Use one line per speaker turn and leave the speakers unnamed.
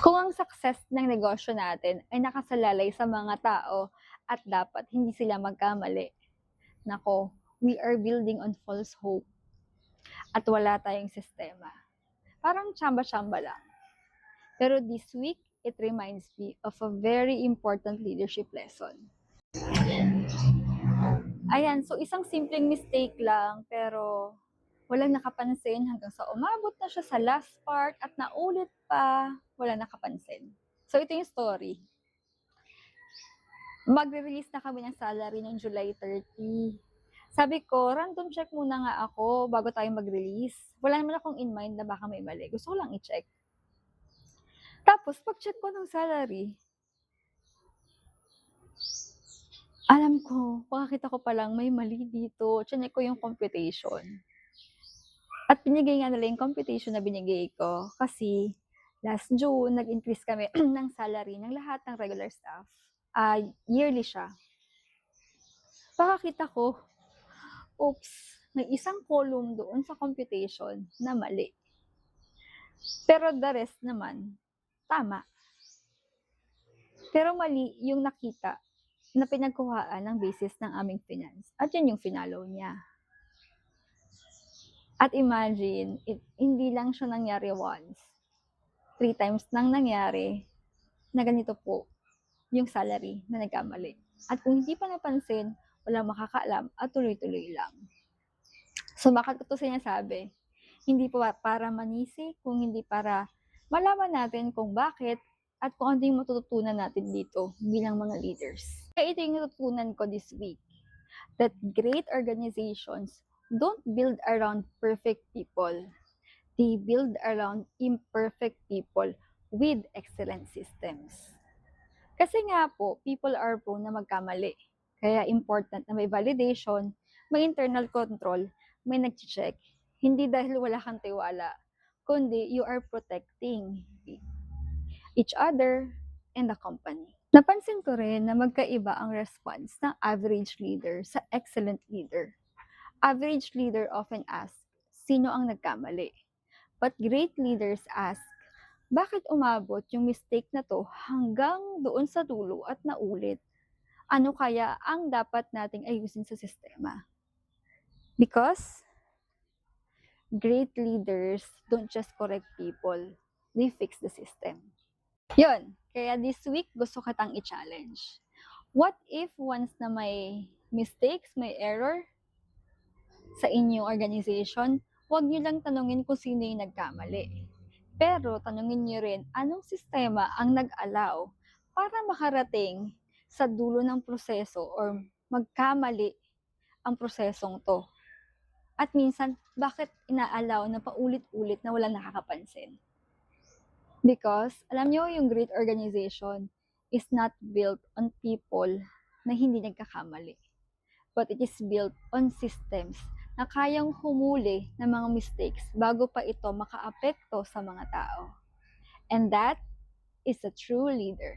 Kung ang success ng negosyo natin ay nakasalalay sa mga tao at dapat hindi sila magkamali, nako, we are building on false hope at wala tayong sistema. Parang tsamba-tsamba lang. Pero this week, it reminds me of a very important leadership lesson. Ayan, so isang simpleng mistake lang pero walang nakapansin hanggang sa umabot na siya sa last part at naulit pa, walang nakapansin. So ito yung story. Magre-release na kami ng salary ng July 30. Sabi ko, random check muna nga ako bago tayo mag-release. Wala naman akong in mind na baka may mali. Gusto ko lang i-check. Tapos, pag-check ko ng salary, alam ko, pakakita ko palang may mali dito. Chinek ko yung computation. At binigay nga nila yung computation na binigay ko kasi last June, nag-increase kami ng salary ng lahat ng regular staff. Yearly siya. Pakakita ko, oops, may isang column doon sa computation na mali. Pero the rest naman, tama. Pero mali yung nakita na pinagkuhaan ng basis ng aming finance. At yun yung finalo niya. At imagine, hindi lang siya nangyari once. 3 times nang nangyari na ganito po yung salary na nagkamali. At kung hindi pa napansin, walang makakaalam at tuloy-tuloy lang. So bakit ko ito sinasabi? Hindi po para manisi, kung hindi para malaman natin kung bakit at kung ano yung matututunan natin dito bilang mga leaders. Kaya ito yung natutunan ko this week, that great organizations don't build around perfect people. They build around imperfect people with excellent systems. Kasi nga po, people are prone na magkamali. Kaya important na may validation, may internal control, may nag-check. Hindi dahil wala kang tiwala, kundi you are protecting each other and the company. Napansin ko rin na magkaiba ang response ng average leader sa excellent leader. Average leader often asks, sino ang nagkamali? But great leaders ask, bakit umabot yung mistake na to hanggang doon sa dulo at naulit? Ano kaya ang dapat nating ayusin sa sistema? Because great leaders don't just correct people, they fix the system. Yun, kaya this week gusto kitang i-challenge. What if once na may mistakes, may error sa inyong organization, huwag nyo lang tanungin kung sino yung nagkamali. Pero tanungin nyo rin anong sistema ang nag-allow para makarating sa dulo ng proseso or magkamali ang prosesong to. At minsan, bakit ina-allow na paulit-ulit na walang nakakapansin? Because, alam nyo, yung great organization is not built on people na hindi nagkakamali. But it is built on systems na kayang humuli ng mga mistakes bago pa ito makaapekto sa mga tao. And that is a true leader.